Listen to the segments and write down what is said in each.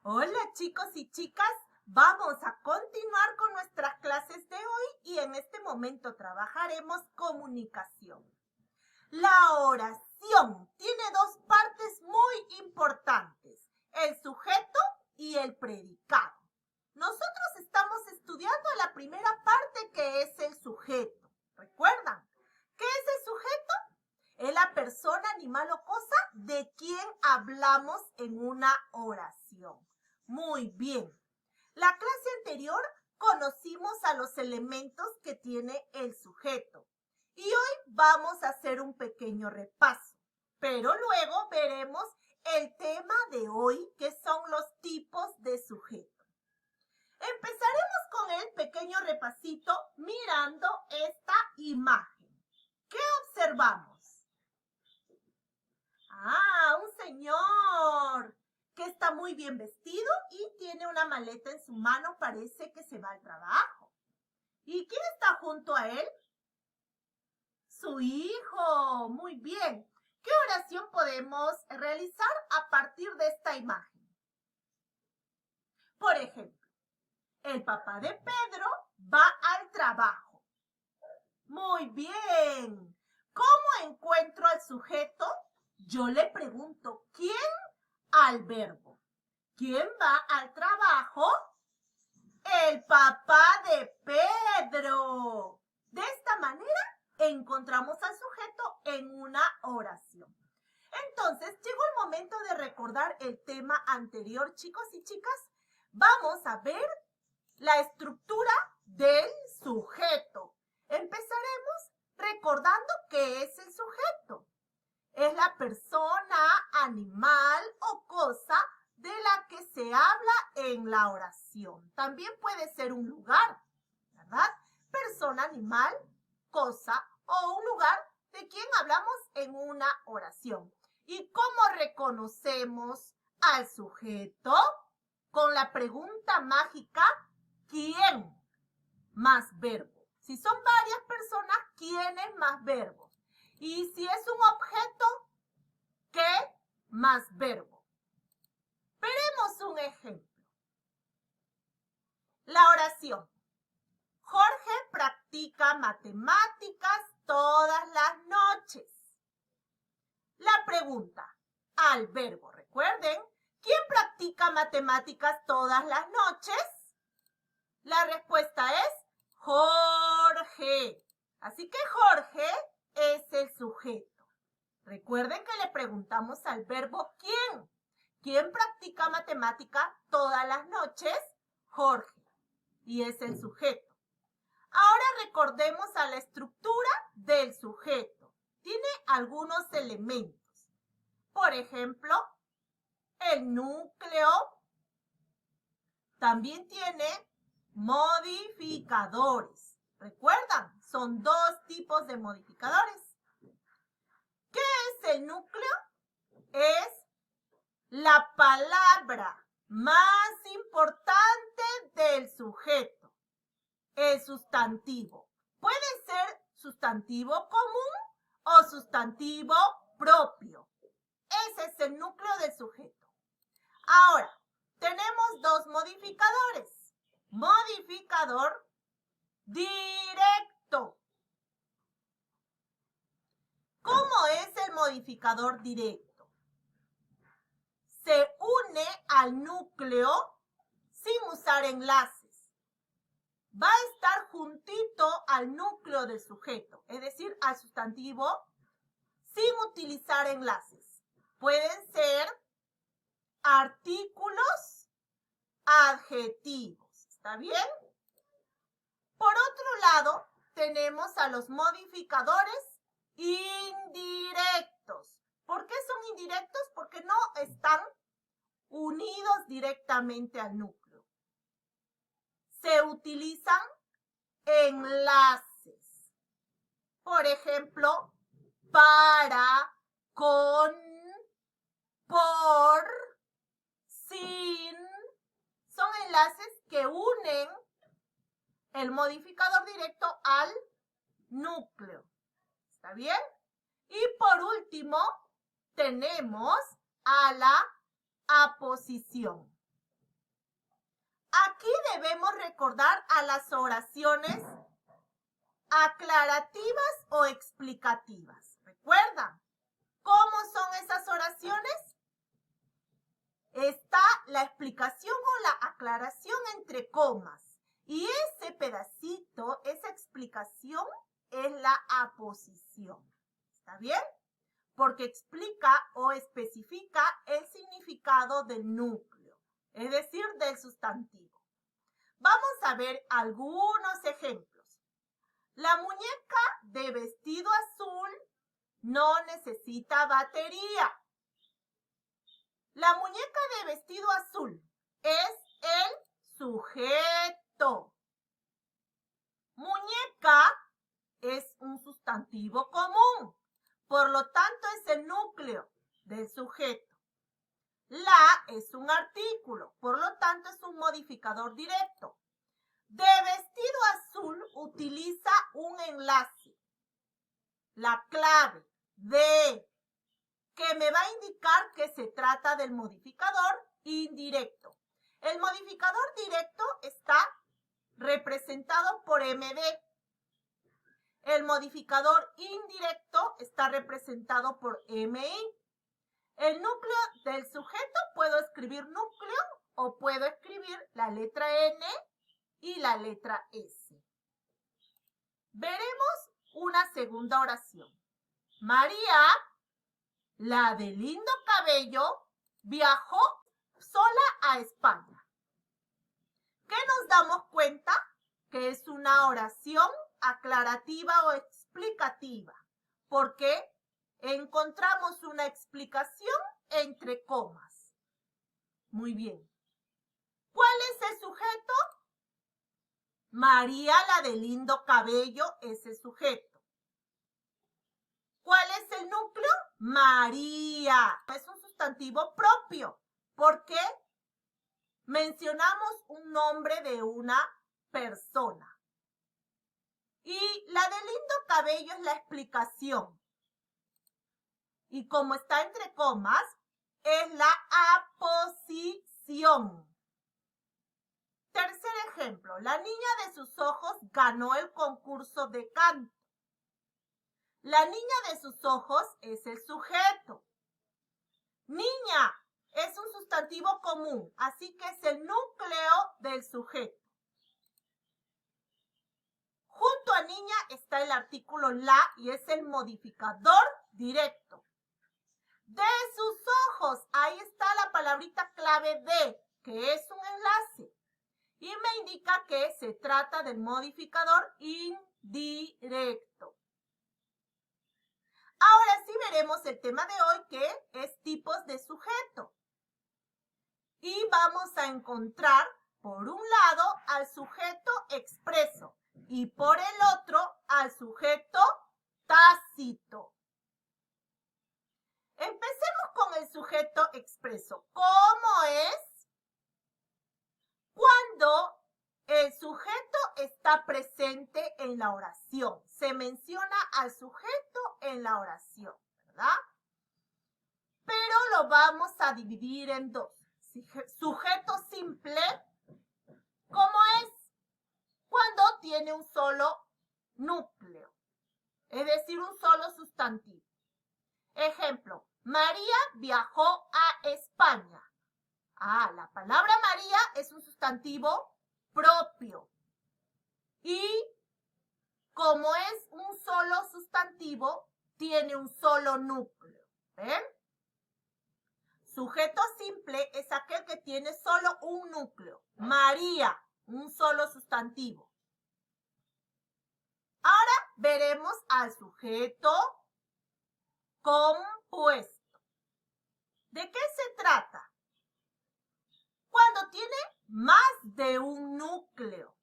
Hola chicos y chicas, vamos a continuar con nuestras clases de hoy y en este momento trabajaremos comunicación. La oración tiene dos partes muy importantes, el sujeto y el predicado. Nosotros estamos estudiando la primera parte que es el sujeto. ¿Recuerdan? ¿Qué es el sujeto? Es la persona, animal o cosa de quien hablamos en una oración. Muy bien. La clase anterior conocimos a los elementos que tiene el sujeto y hoy vamos a hacer un pequeño repaso, pero luego veremos el tema de hoy, que son los tipos de sujeto. Empezaremos con el pequeño repasito mirando esta imagen. ¿Qué observamos? Un señor que está muy bien vestido y tiene una maleta en su mano, parece que se va al trabajo. ¿Y quién está junto a él? Su hijo. Muy bien. ¿Qué oración podemos realizar a partir de esta imagen? Por ejemplo, el papá de Pedro va al trabajo. Muy bien. ¿Cómo encuentro al sujeto? Yo le pregunto, ¿quién? Al verbo. ¿Quién va al trabajo? El papá de Pedro. De esta manera encontramos al sujeto en una oración. Entonces, llegó el momento de recordar el tema anterior, chicos y chicas. Vamos a ver la estructura del sujeto. Empezaremos recordando qué es el sujeto. Es la persona, animal o cosa de la que se habla en la oración. También puede ser un lugar, ¿verdad? Persona, animal, cosa o un lugar de quien hablamos en una oración. ¿Y cómo reconocemos al sujeto? Con la pregunta mágica, ¿quién más verbo? Si son varias personas, ¿quiénes más verbos? Y si es un objeto, ¿qué más verbo? Veremos un ejemplo. La oración. Jorge practica matemáticas todas las noches. La pregunta. Al verbo, recuerden. ¿Quién practica matemáticas todas las noches? La respuesta es Jorge. Así que Jorge es el sujeto. Recuerden que le preguntamos al verbo ¿quién? ¿Quién practica matemática todas las noches? Jorge. Y es el sujeto. Ahora recordemos a la estructura del sujeto. Tiene algunos elementos. Por ejemplo, el núcleo. También tiene modificadores. ¿Recuerdan? Son dos tipos de modificadores. ¿Qué es el núcleo? Es la palabra más importante del sujeto. El sustantivo. Puede ser sustantivo común o sustantivo propio. Ese es el núcleo del sujeto. Ahora, tenemos dos modificadores. Modificador directo. ¿Cómo es el modificador directo? Se une al núcleo sin usar enlaces. Va a estar juntito al núcleo del sujeto, es decir, al sustantivo, sin utilizar enlaces. Pueden ser artículos, adjetivos. ¿Está bien? Por otro lado, tenemos a los modificadores indirectos. ¿Por qué son indirectos? Porque no están unidos directamente al núcleo. Se utilizan enlaces. Por ejemplo, para, con, por, sin. Son enlaces que unen el modificador directo al núcleo. ¿Está bien? Y por último, tenemos a la aposición. debemos recordar a las oraciones aclarativas o explicativas. ¿Recuerdan cómo son esas oraciones? Está la explicación o la aclaración entre comas. Y ese pedacito, esa explicación, es la aposición. ¿Está bien? Porque explica o especifica el significado del núcleo, es decir, del sustantivo. Vamos a ver algunos ejemplos. La muñeca de vestido azul no necesita batería. La muñeca de vestido azul es el sujeto. Muñeca es un sustantivo común, por lo tanto es el núcleo del sujeto. La es un artículo, por lo tanto es un modificador directo. De vestido azul utiliza un enlace, la clave de, que me va a indicar que se trata del modificador indirecto. El modificador directo está representado por MD. El modificador indirecto está representado por MI. El núcleo del sujeto, puedo escribir núcleo o puedo escribir la letra N y la letra S. Veremos una segunda oración. María, la de lindo cabello, viajó sola a España. ¿Qué nos damos cuenta? Que es una oración aclarativa o explicativa, porque encontramos una explicación entre comas. Muy bien. ¿Cuál es el sujeto? María, la de lindo cabello, es el sujeto. ¿Cuál es el núcleo? María. Es un sustantivo propio, porque mencionamos un nombre de una persona. Y la de lindo cabello es la explicación. Y como está entre comas, es la aposición. Tercer ejemplo, la niña de sus ojos ganó el concurso de canto. La niña de sus ojos es el sujeto. Niña es un sustantivo común, así que es el núcleo del sujeto. Junto a niña está el artículo la y es el modificador directo. De sus ojos, ahí está la palabrita clave de, que es un enlace. Y me indica que se trata del modificador indirecto. Ahora sí veremos el tema de hoy, que es tipos de sujeto. Y vamos a encontrar, por un lado, al sujeto expreso y por el otro, al sujeto tácito. Empecemos con el sujeto expreso. ¿Cómo es? Cuando el sujeto está presente en la oración. Se menciona al sujeto en la oración, ¿verdad? Pero lo vamos a dividir en dos. Sujeto simple, ¿cómo es? Cuando tiene un solo núcleo, es decir, un solo sustantivo. Ejemplo, María viajó a España. La palabra María es un sustantivo propio. Y como es un solo sustantivo, tiene un solo núcleo. ¿Ven? Sujeto simple es aquel que tiene solo un núcleo. María, un solo sustantivo. Ahora veremos al sujeto compuesto. ¿De qué se trata? Cuando tiene más de un núcleo.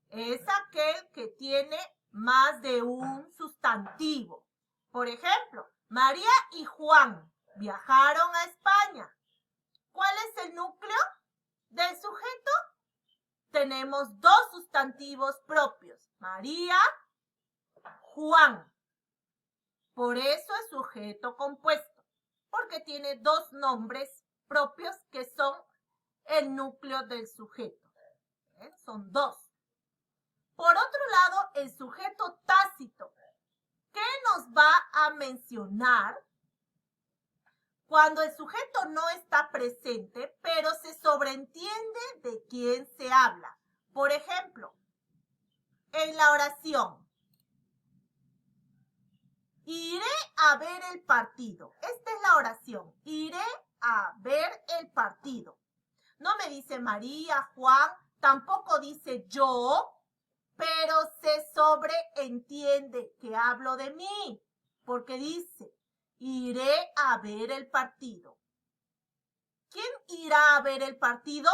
Es aquel que tiene más de un sustantivo. Por ejemplo, María y Juan viajaron a España. ¿Cuál es el núcleo del sujeto? Tenemos dos sustantivos propios. María, Juan. Por eso es sujeto compuesto, porque tiene dos nombres propios que son el núcleo del sujeto. ¿Ven? Son dos. Por otro lado, el sujeto tácito. ¿Qué nos va a mencionar cuando el sujeto no está presente, pero se sobreentiende de quién se habla? Por ejemplo, en la oración, iré a ver el partido. Esta es la oración. Iré a ver el partido. No me dice María, Juan, tampoco dice yo, pero se sobreentiende que hablo de mí, porque dice, iré a ver el partido. ¿Quién irá a ver el partido?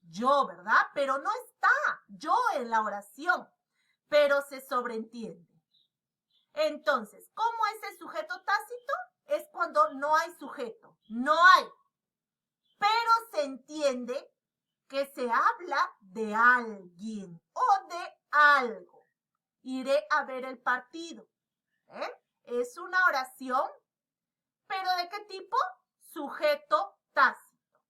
Yo, ¿verdad? Pero no está yo en la oración, pero se sobreentiende. Entonces, ¿cómo es el sujeto tácito? Es cuando no hay sujeto, no hay, pero se entiende que se habla de alguien o de algo. Iré a ver el partido. Es una oración, pero ¿de qué tipo? Sujeto tácito.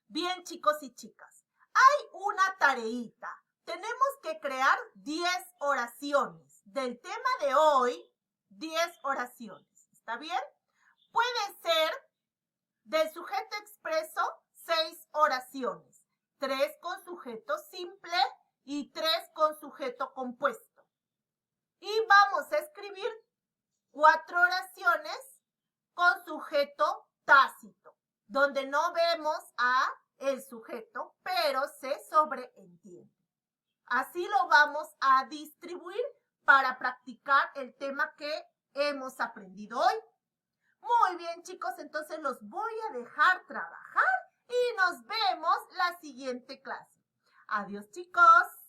Bien, chicos y chicas, hay una tareita. Tenemos que crear 10 oraciones. Del tema de hoy, 10 oraciones. ¿Está bien? Puede ser del sujeto expreso, 6 oraciones. 3 con sujeto simple y 3 con sujeto compuesto. Y vamos a escribir 4 oraciones con sujeto tácito, donde no vemos a el sujeto, pero se sobreentiende. Así lo vamos a distribuir para practicar el tema que hemos aprendido hoy. Muy bien, chicos, entonces los voy a dejar trabajar y nos vemos la siguiente clase. Adiós, chicos.